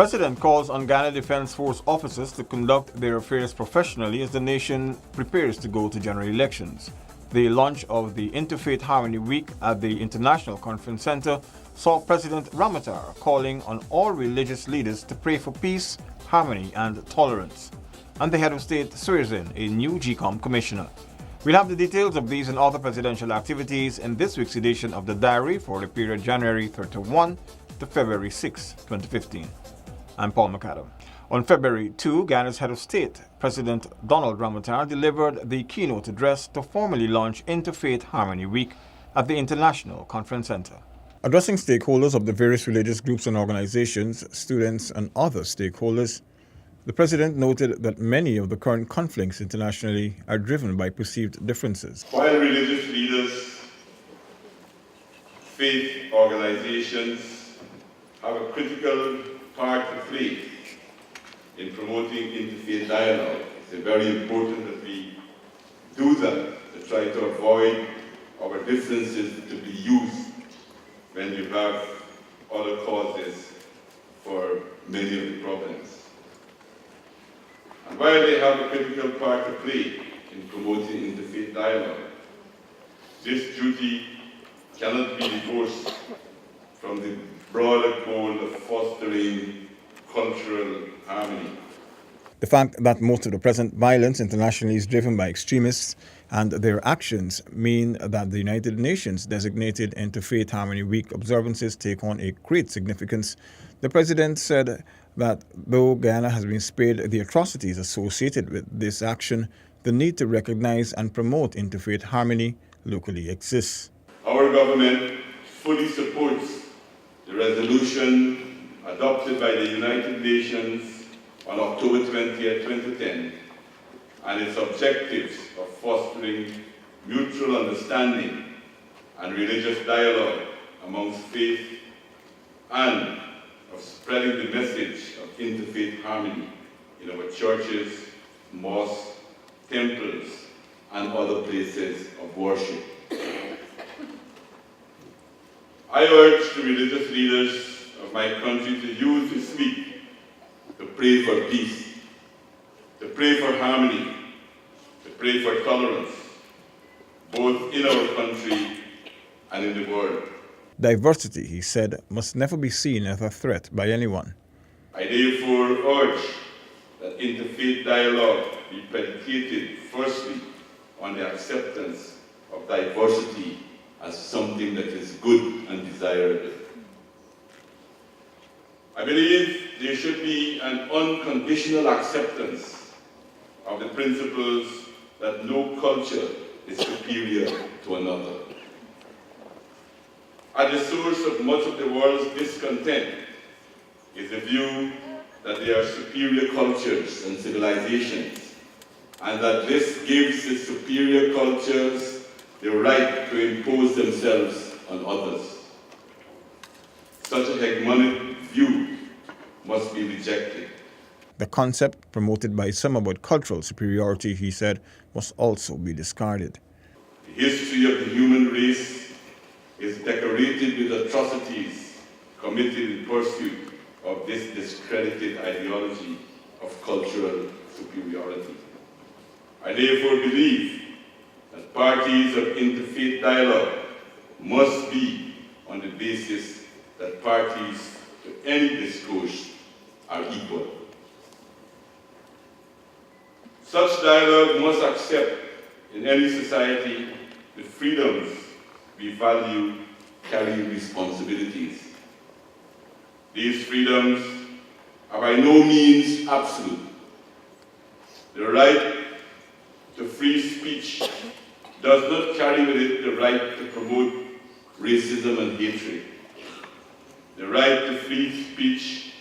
President calls on Ghana Defense Force officers to conduct their affairs professionally as the nation prepares to go to general elections. The launch of the Interfaith Harmony Week at the International Conference Center saw President Ramaphosa calling on all religious leaders to pray for peace, harmony, and tolerance. And the head of state swears in a new GCOM commissioner. We'll have the details of these and other presidential activities in this week's edition of The Diary for the period January 31 to February 6, 2015. I'm Paul McAdam. On February 2, Ghana's head of state, President Donald Ramaphosa, delivered the keynote address to formally launch Interfaith Harmony Week at the International Conference Center. Addressing stakeholders of the various religious groups and organizations, students, and other stakeholders, the president noted that many of the current conflicts internationally are driven by perceived differences. While religious leaders, faith organizations have a critical part to play in promoting interfaith dialogue, it's very important that we do that to try to avoid our differences to be used when you have other causes for many of the problems. And while they have a critical part to play in promoting interfaith dialogue, this duty cannot be divorced from the broader goal of fostering cultural harmony. The fact that most of the present violence internationally is driven by extremists and their actions mean that the United Nations designated Interfaith Harmony Week observances take on a great significance. The president said that though Ghana has been spared the atrocities associated with this action, the need to recognize and promote interfaith harmony locally exists. Our government fully supports the resolution adopted by the United Nations on October 20, 2010, and its objectives of fostering mutual understanding and religious dialogue amongst faith and of spreading the message of interfaith harmony in our churches, mosques, temples, and other places of worship. I urge the religious leaders of my country to use this week to pray for peace, to pray for harmony, to pray for tolerance, both in our country and in the world. Diversity, he said, must never be seen as a threat by anyone. I therefore urge that interfaith dialogue be predicated firstly on the acceptance of diversity as something that is good and desirable. I believe there should be an unconditional acceptance of the principles that no culture is superior to another. At the source of much of the world's discontent is the view that there are superior cultures and civilizations, and that this gives the superior cultures the right to impose themselves on others. Such a hegemonic view must be rejected. The concept promoted by some about cultural superiority, he said, must also be discarded. The history of the human race is decorated with atrocities committed in pursuit of this discredited ideology of cultural superiority. I therefore believe that parties of interfaith dialogue must be on the basis that parties to any discourse are equal. Such dialogue must accept in any society the freedoms we value carry responsibilities. These freedoms are by no means absolute. The right to free speech does not carry with it the right to promote racism and hatred. The right to free speech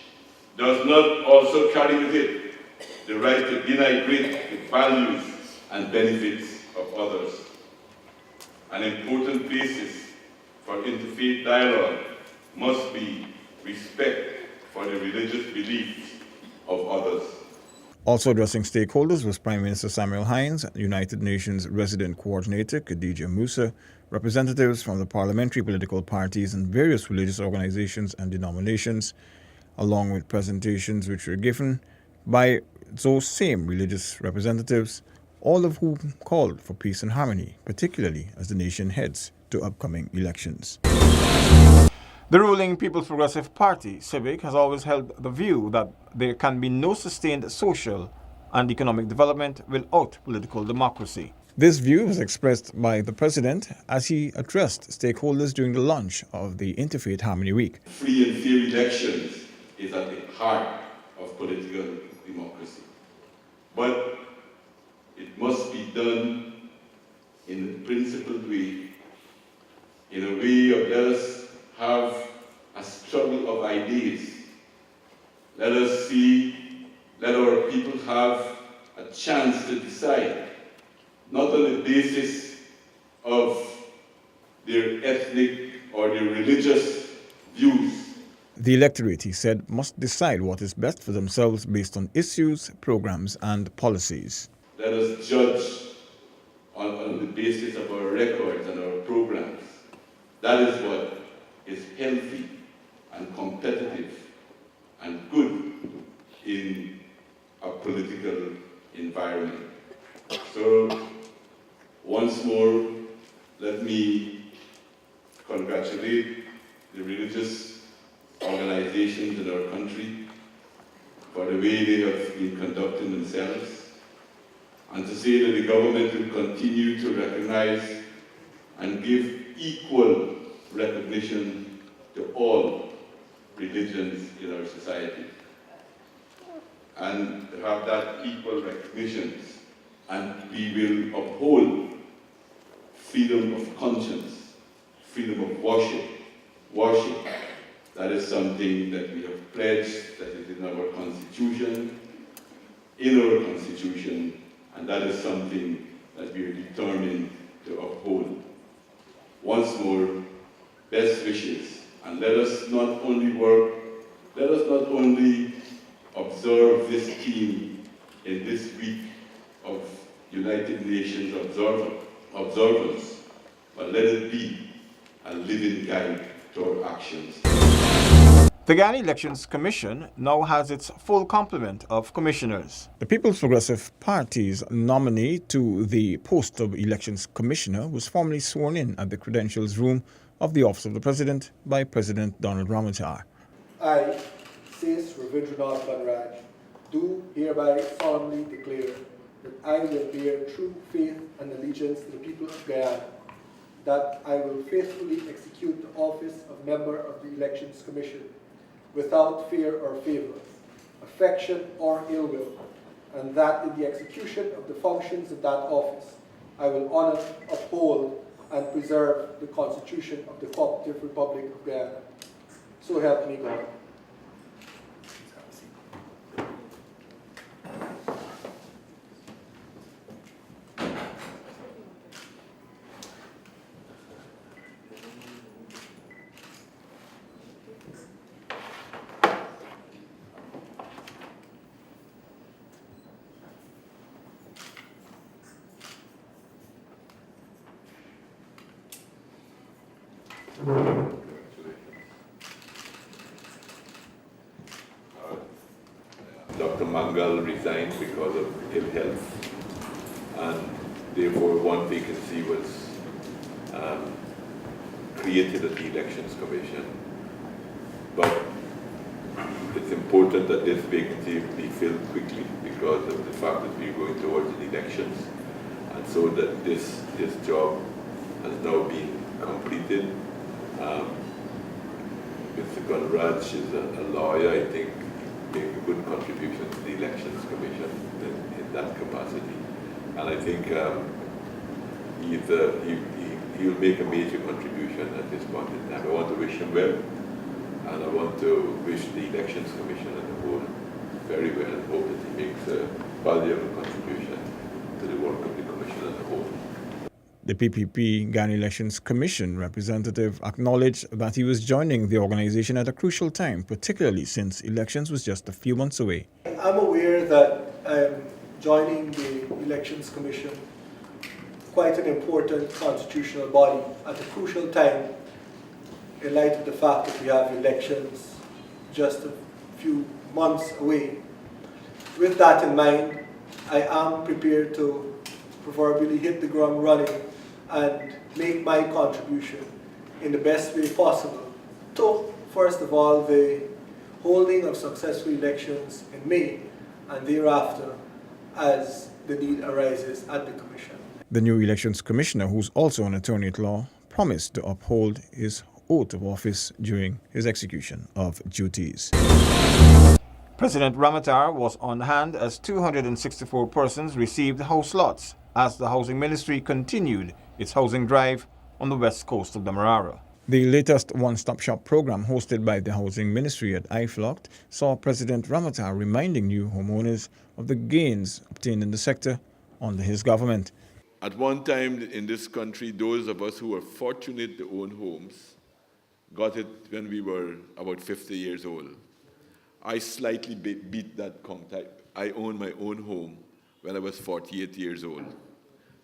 does not also carry with it the right to denigrate the values and benefits of others. An important basis for interfaith dialogue must be respect for the religious beliefs of others. Also addressing stakeholders was Prime Minister Samuel Hinds, United Nations Resident Coordinator Khadija Musa, representatives from the parliamentary political parties and various religious organizations and denominations, along with presentations which were given by those same religious representatives, all of whom called for peace and harmony, particularly as the nation heads to upcoming elections. The ruling People's Progressive Party, CIVIC, has always held the view that there can be no sustained social and economic development without political democracy. This view was expressed by the President as he addressed stakeholders during the launch of the Interfaith Harmony Week. Free and fair elections is at the heart of political democracy. But it must be done in a principled way, in a way of let us have a struggle of ideas. Let us see, let our people have a chance to decide, not on the basis of their ethnic or their religious views. The electorate, he said, must decide what is best for themselves based on issues, programs, and policies. Let us judge on the basis of our records and our programs. That is what is healthy and competitive and good in a political environment. So, once more, let me congratulate the religious organizations in our country for the way they have been conducting themselves, and to say that the government will continue to recognize and give equal recognition to all religions in our society. And to have that equal recognition, and we will uphold freedom of conscience, freedom of worship. That is something that we have pledged, that is in our Constitution, and that is something that we are determined to uphold. Once more, best wishes, and let us not only observe this theme in this week of United Nations observance, but let it be a living guide to our actions. The Ghana Elections Commission now has its full complement of commissioners. The People's Progressive Party's nominee to the post of Elections Commissioner was formally sworn in at the Credentials Room of the Office of the President by President Donald Ramotar. I, says Ravindranath Banraj, do hereby solemnly declare that I will bear true faith and allegiance to the people of Guyana, that I will faithfully execute the office of member of the Elections Commission without fear or favor, affection or ill will, and that in the execution of the functions of that office, I will honor, uphold, and preserve the Constitution of the Cooperative Republic of Guyana. So help me God. Dr. Mangal resigned because of ill health, and therefore one vacancy was created at the Elections Commission. But it's important that this vacancy be filled quickly because of the fact that we're going towards the elections, and so that this job has now been completed. Mr. Banraj is a lawyer, I think, make a good contribution to the Elections Commission in that capacity. And I think he'll make a major contribution at this point in time. I want to wish him well, and I want to wish the Elections Commission as a whole very well, and hope that he makes a valuable contribution to the work of the Commission as a whole. The PPP Ghana Elections Commission representative acknowledged that he was joining the organization at a crucial time, particularly since elections was just a few months away. I'm aware that I'm joining the Elections Commission, quite an important constitutional body, at a crucial time in light of the fact that we have elections just a few months away. With that in mind, I am prepared to proverbially hit the ground running and make my contribution in the best way possible to, first of all, the holding of successful elections in May and thereafter as the need arises at the Commission. The new Elections Commissioner, who's also an attorney at law, promised to uphold his oath of office during his execution of duties. President Ramattar was on hand as 264 persons received house lots as the Housing Ministry continued its housing drive on the west coast of Demerara. The latest one-stop shop program hosted by the Housing Ministry at IFLOCT saw President Ramattar reminding new homeowners of the gains obtained in the sector under his government. At one time in this country, those of us who were fortunate to own homes got it when we were about 50 years old. I slightly beat that count. I owned my own home when I was 48 years old.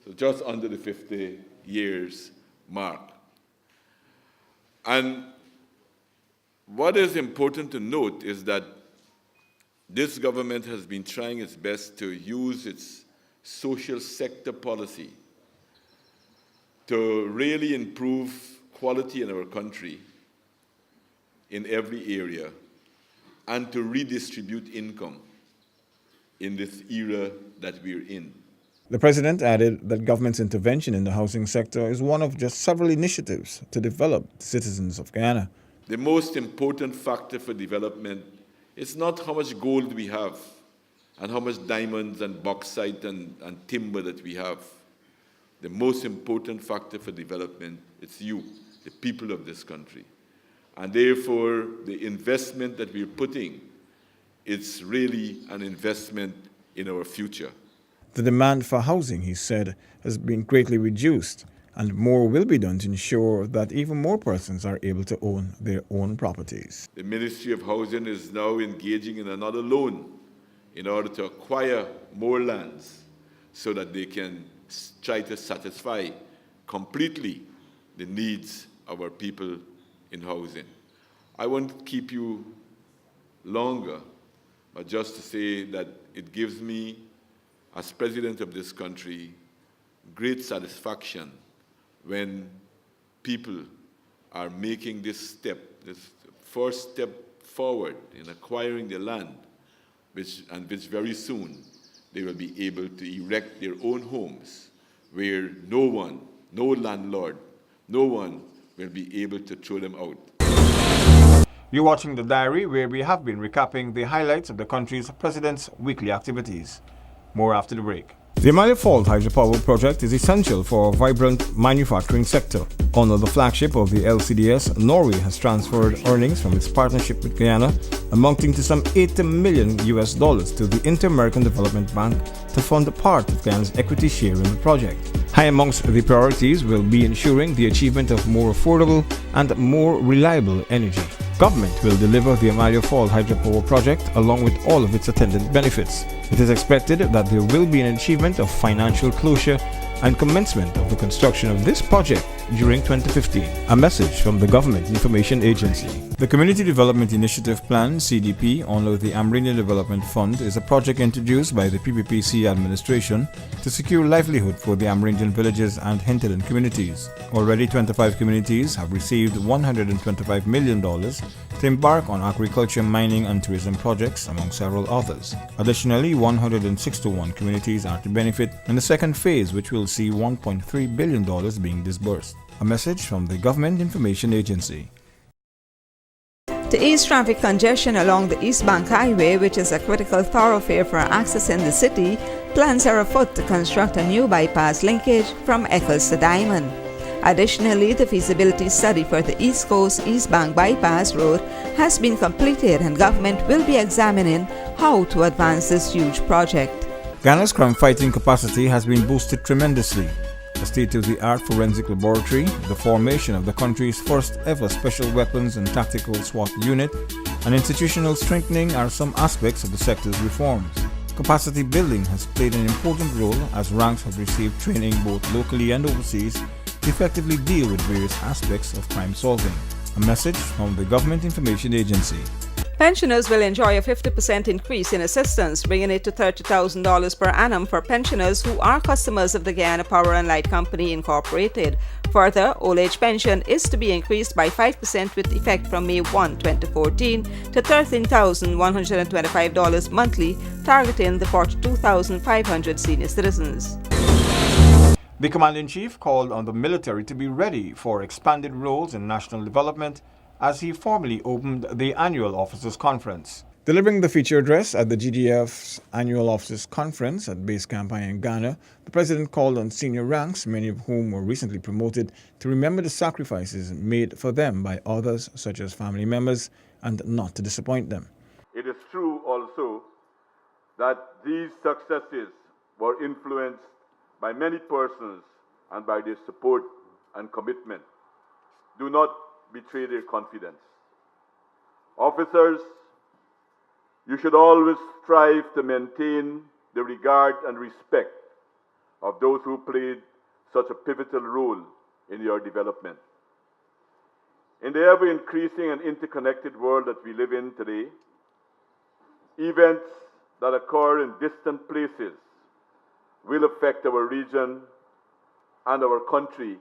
So just under the 50 years mark. And what is important to note is that this government has been trying its best to use its social sector policy to really improve quality in our country in every area and to redistribute income in this era that we're in. The president added that government's intervention in the housing sector is one of just several initiatives to develop the citizens of Guyana. The most important factor for development is not how much gold we have and how much diamonds and bauxite and timber that we have. The most important factor for development is you, the people of this country. And therefore, the investment that we're putting, it's really an investment in our future. The demand for housing, he said, has been greatly reduced, and more will be done to ensure that even more persons are able to own their own properties. The Ministry of Housing is now engaging in another loan in order to acquire more lands so that they can try to satisfy completely the needs of our people in housing. I won't keep you longer, but just to say that it gives me, as president of this country, great satisfaction when people are making this step, this first step forward in acquiring the land, which very soon they will be able to erect their own homes where no one, no landlord, no one will be able to throw them out. You're watching The Diary, where we have been recapping the highlights of the country's president's weekly activities. More after the break. The Amalia Fault Hydropower project is essential for a vibrant manufacturing sector. Under the flagship of the LCDS, Norway has transferred earnings from its partnership with Guyana, amounting to some $80 million to the Inter-American Development Bank to fund a part of Guyana's equity share in the project. High amongst the priorities will be ensuring the achievement of more affordable and more reliable energy. Government will deliver the Amalia Fall Hydropower project along with all of its attendant benefits. It is expected that there will be an achievement of financial closure and commencement of the construction of this project during 2015. A message from the Government Information Agency. The Community Development Initiative Plan, CDP, under the Amerindian Development Fund is a project introduced by the PPPC administration to secure livelihood for the Amerindian villages and hinterland communities. Already 25 communities have received $125 million to embark on agriculture, mining and tourism projects, among several others. Additionally, 161 communities are to benefit in the second phase, which will see $1.3 billion being disbursed. A message from the Government Information Agency. To ease traffic congestion along the East Bank Highway, which is a critical thoroughfare for accessing the city, plans are afoot to construct a new bypass linkage from Eccles to Diamond. Additionally, the feasibility study for the East Coast East Bank Bypass Road has been completed, and government will be examining how to advance this huge project. Ghana's crime-fighting capacity has been boosted tremendously. A state-of-the-art forensic laboratory, the formation of the country's first-ever special weapons and tactical SWAT unit, and institutional strengthening are some aspects of the sector's reforms. Capacity building has played an important role as ranks have received training both locally and overseas to effectively deal with various aspects of crime solving. A message from the Government Information Agency. Pensioners will enjoy a 50% increase in assistance, bringing it to $30,000 per annum for pensioners who are customers of the Guyana Power and Light Company Incorporated. Further, old age pension is to be increased by 5% with effect from May 1, 2014 to $13,125 monthly, targeting the 42,500 senior citizens. The Commander-in-Chief called on the military to be ready for expanded roles in national development as he formally opened the annual Officers' Conference. Delivering the feature address at the GDF's annual Officers' Conference at Base Camp I in Ghana, the President called on senior ranks, many of whom were recently promoted, to remember the sacrifices made for them by others, such as family members, and not to disappoint them. It is true also that these successes were influenced by many persons and by their support and commitment. Do not betray their confidence. Officers, you should always strive to maintain the regard and respect of those who played such a pivotal role in your development. In the ever-increasing and interconnected world that we live in today, events that occur in distant places will affect our region and our country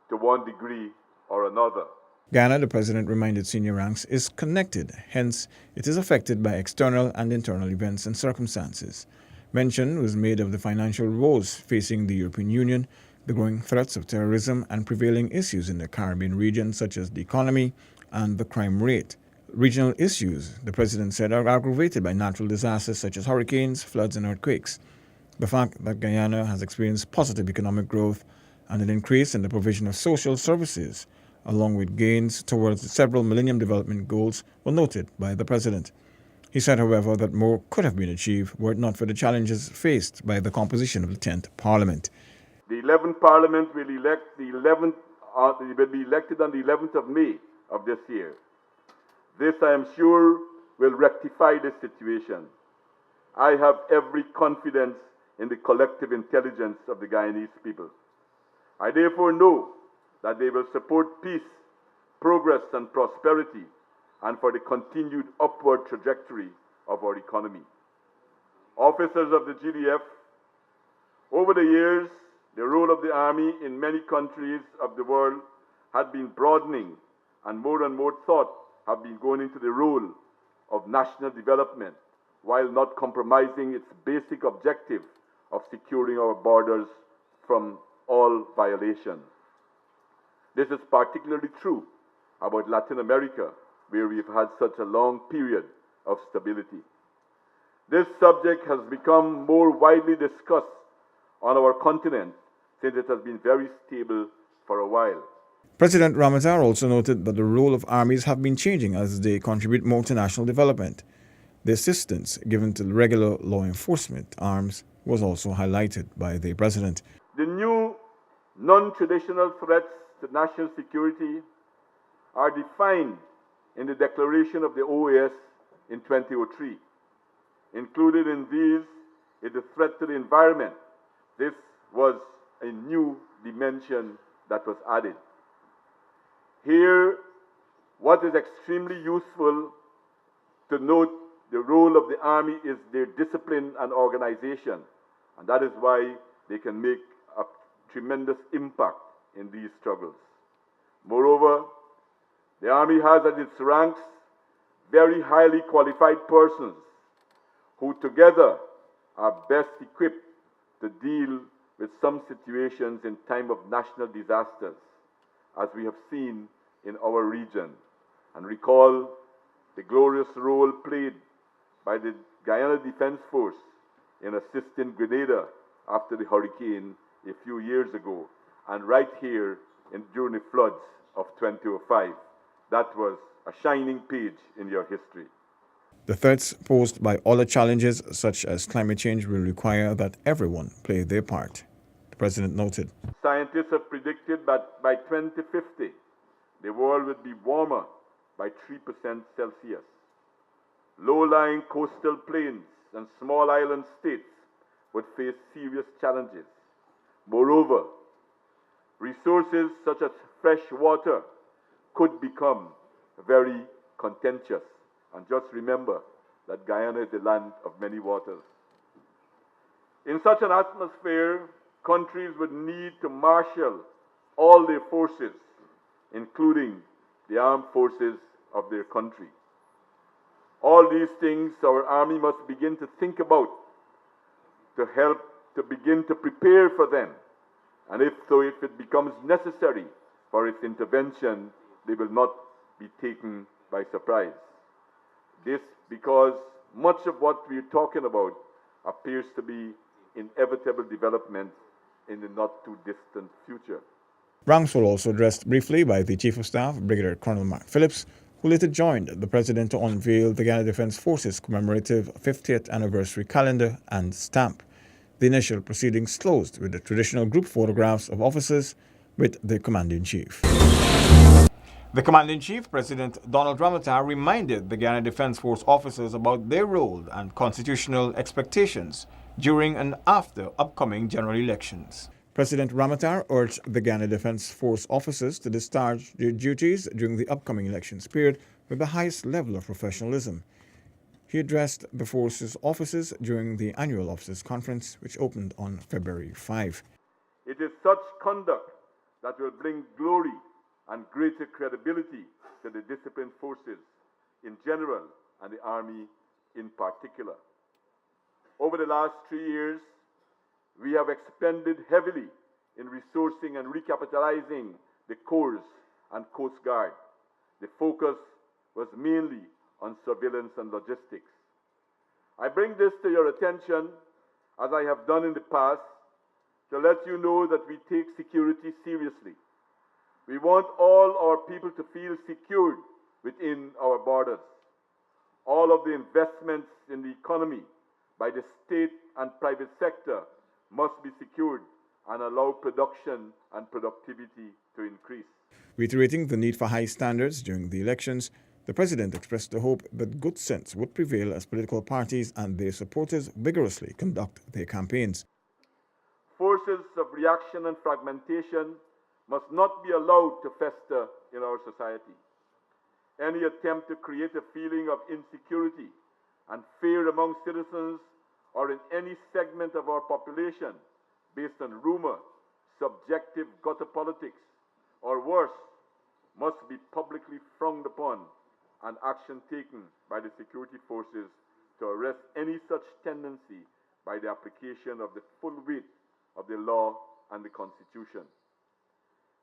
to one degree or another. Ghana, the President reminded senior ranks, is connected, hence it is affected by external and internal events and circumstances. Mention was made of the financial woes facing the European Union, the growing threats of terrorism and prevailing issues in the Caribbean region such as the economy and the crime rate. Regional issues, the President said, are aggravated by natural disasters such as hurricanes, floods and earthquakes. The fact that Guyana has experienced positive economic growth and an increase in the provision of social services, along with gains towards the several Millennium Development Goals, were noted by the President. He said, however, that more could have been achieved were it not for the challenges faced by the composition of the 10th Parliament. The 11th Parliament will be elected on the 11th of May of this year. This, I am sure, will rectify this situation. I have every confidence in the collective intelligence of the Guyanese people. I therefore know that they will support peace, progress and prosperity, and for the continued upward trajectory of our economy. Officers of the GDF, over the years, the role of the Army in many countries of the world had been broadening, and more thought have been going into the role of national development, while not compromising its basic objective of securing our borders from all violations. This is particularly true about Latin America, where we've had such a long period of stability. This subject has become more widely discussed on our continent since it has been very stable for a while. President Ramazar also noted that the role of armies have been changing as they contribute more to national development. The assistance given to regular law enforcement arms was also highlighted by the President. The new non-traditional threats to national security are defined in the declaration of the OAS in 2003. Included in these is the threat to the environment. This was a new dimension that was added. Here, what is extremely useful to note, the role of the Army is their discipline and organization, and that is why they can make a tremendous impact in these struggles. Moreover, the Army has at its ranks very highly qualified persons who together are best equipped to deal with some situations in time of national disasters, as we have seen in our region. And recall the glorious role played by the Guyana Defense Force in assisting Grenada after the hurricane a few years ago, and right here during the floods of 2005. That was a shining page in your history. The threats posed by other challenges such as climate change will require that everyone play their part, the President noted. Scientists have predicted that by 2050, the world would be warmer by 3% Celsius. Low-lying coastal plains and small island states would face serious challenges. Moreover, resources such as fresh water could become very contentious And just remember that Guyana is the land of many waters. In such an atmosphere, countries would need to marshal all their forces, including the armed forces of their country. All these things our Army must begin to think about to help to begin to prepare for them. And if it becomes necessary for its intervention, they will not be taken by surprise. This because much of what we're talking about appears to be inevitable developments in the not-too-distant future. Ranks were also addressed briefly by the Chief of Staff, Brigadier Colonel Mark Phillips, who later joined the President to unveil the Guyana Defence Forces commemorative 50th anniversary calendar and stamp. The initial proceedings closed with the traditional group photographs of officers with the Commander-in-Chief. The Commander-in-Chief, President Donald Ramotar, reminded the Guyana Defence Force officers about their role and constitutional expectations during and after upcoming general elections. President Ramotar urged the Guyana Defence Force officers to discharge their duties during the upcoming elections period with the highest level of professionalism. He addressed the force's officers during the annual officers' conference, which opened on February 5. It is such conduct that will bring glory and greater credibility to the disciplined forces in general and the Army in particular. Over the last 3 years, we have expended heavily in resourcing and recapitalizing the Corps and Coast Guard. The focus was mainly on surveillance and logistics. I bring this to your attention, as I have done in the past, to let you know that we take security seriously. We want all our people to feel secured within our borders. All of the investments in the economy by the state and private sector must be secured and allow production and productivity to increase. Reiterating the need for high standards during the elections, the President expressed the hope that good sense would prevail as political parties and their supporters vigorously conduct their campaigns. Forces of reaction and fragmentation must not be allowed to fester in our society. Any attempt to create a feeling of insecurity and fear among citizens or in any segment of our population based on rumor, subjective gutter politics, or worse, must be publicly frowned upon and action taken by the security forces to arrest any such tendency by the application of the full weight of the law and the Constitution.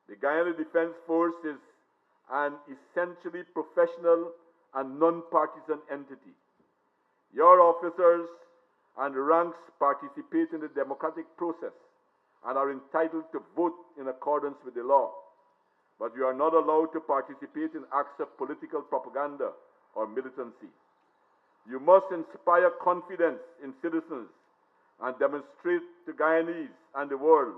The Guyana Defence Force is an essentially professional and non-partisan entity. Your officers and ranks participate in the democratic process and are entitled to vote in accordance with the law. But you are not allowed to participate in acts of political propaganda or militancy. You must inspire confidence in citizens and demonstrate to Guyanese and the world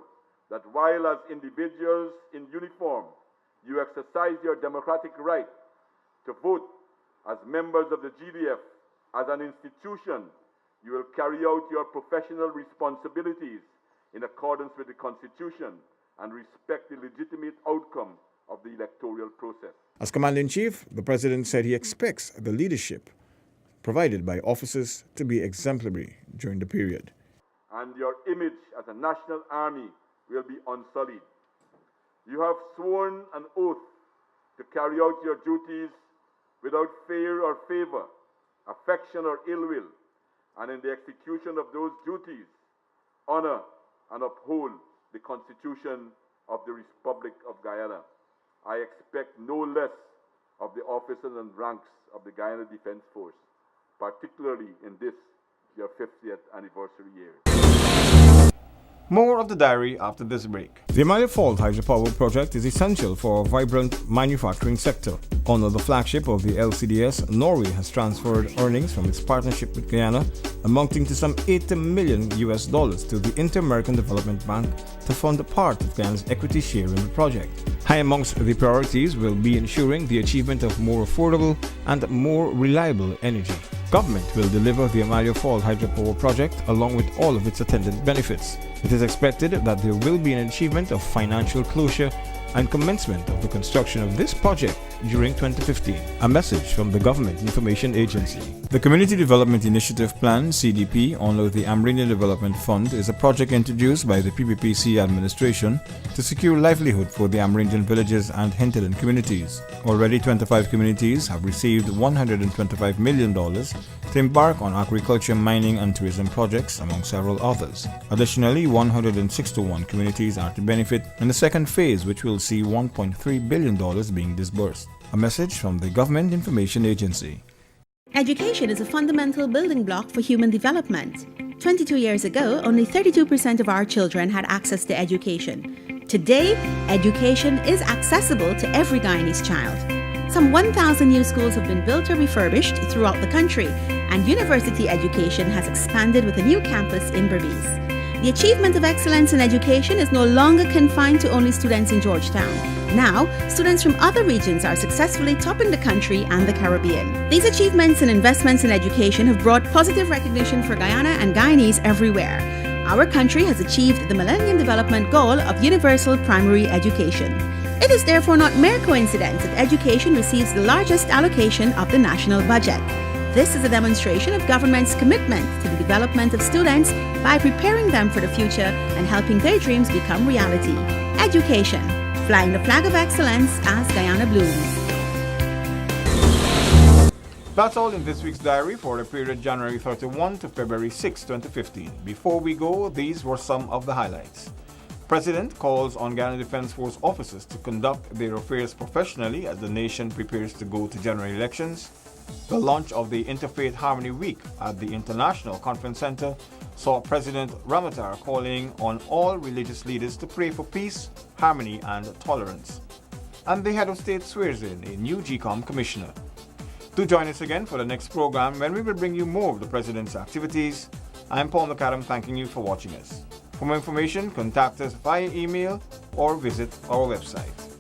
that while as individuals in uniform, you exercise your democratic right to vote as members of the GDF, as an institution, you will carry out your professional responsibilities in accordance with the Constitution and respect the legitimate outcome of the electoral process. As Commander-in-Chief, the President said he expects the leadership provided by officers to be exemplary during the period. And your image as a national army will be unsullied. You have sworn an oath to carry out your duties without fear or favor, affection or ill will, and in the execution of those duties, honor and uphold the Constitution of the Republic of Guyana. I expect no less of the officers and ranks of the Guyana Defence Force, particularly in this, your 50th anniversary year. More of the diary after this break. The Amalia Falls Hydropower project is essential for a vibrant manufacturing sector. Under the flagship of the LCDS, Norway has transferred earnings from its partnership with Guyana, amounting to some $80 million to the Inter-American Development Bank to fund a part of Guyana's equity share in the project. High amongst the priorities will be ensuring the achievement of more affordable and more reliable energy. Government will deliver the Amalia Falls Hydropower project along with all of its attendant benefits. It is expected that there will be an achievement of financial closure and commencement of the construction of this project during 2015. A message from the Government Information Agency. The Community Development Initiative Plan, CDP, under the Amerindian Development Fund is a project introduced by the PPPC administration to secure livelihood for the Amerindian villages and hinterland communities. Already 25 communities have received $125 million to embark on agriculture, mining and tourism projects, among several others. Additionally, 161 communities are to benefit in the second phase, which will see $1.3 billion being disbursed. A message from the Government Information Agency. Education is a fundamental building block for human development. 22 years ago, only 32% of our children had access to education. Today, education is accessible to every Guyanese child. Some 1,000 new schools have been built or refurbished throughout the country, and university education has expanded with a new campus in Berbice. The achievement of excellence in education is no longer confined to only students in Georgetown. Now, students from other regions are successfully topping the country and the Caribbean. These achievements and investments in education have brought positive recognition for Guyana and Guyanese everywhere. Our country has achieved the Millennium Development Goal of universal primary education. It is therefore not mere coincidence that education receives the largest allocation of the national budget. This is a demonstration of government's commitment to the development of students by preparing them for the future and helping their dreams become reality. Education, flying the flag of excellence as Guyana blooms. That's all in this week's diary for the period January 31 to February 6, 2015. Before we go, these were some of the highlights. President calls on Guyana Defence Force officers to conduct their affairs professionally as the nation prepares to go to general elections. The launch of the Interfaith Harmony Week at the International Conference Center saw President Ramatar calling on all religious leaders to pray for peace, harmony and tolerance. And the head of state swears in a new GCOM commissioner. Do join us again for the next program when we will bring you more of the President's activities. I'm Paul McAdam thanking you for watching us. For more information, contact us via email or visit our website.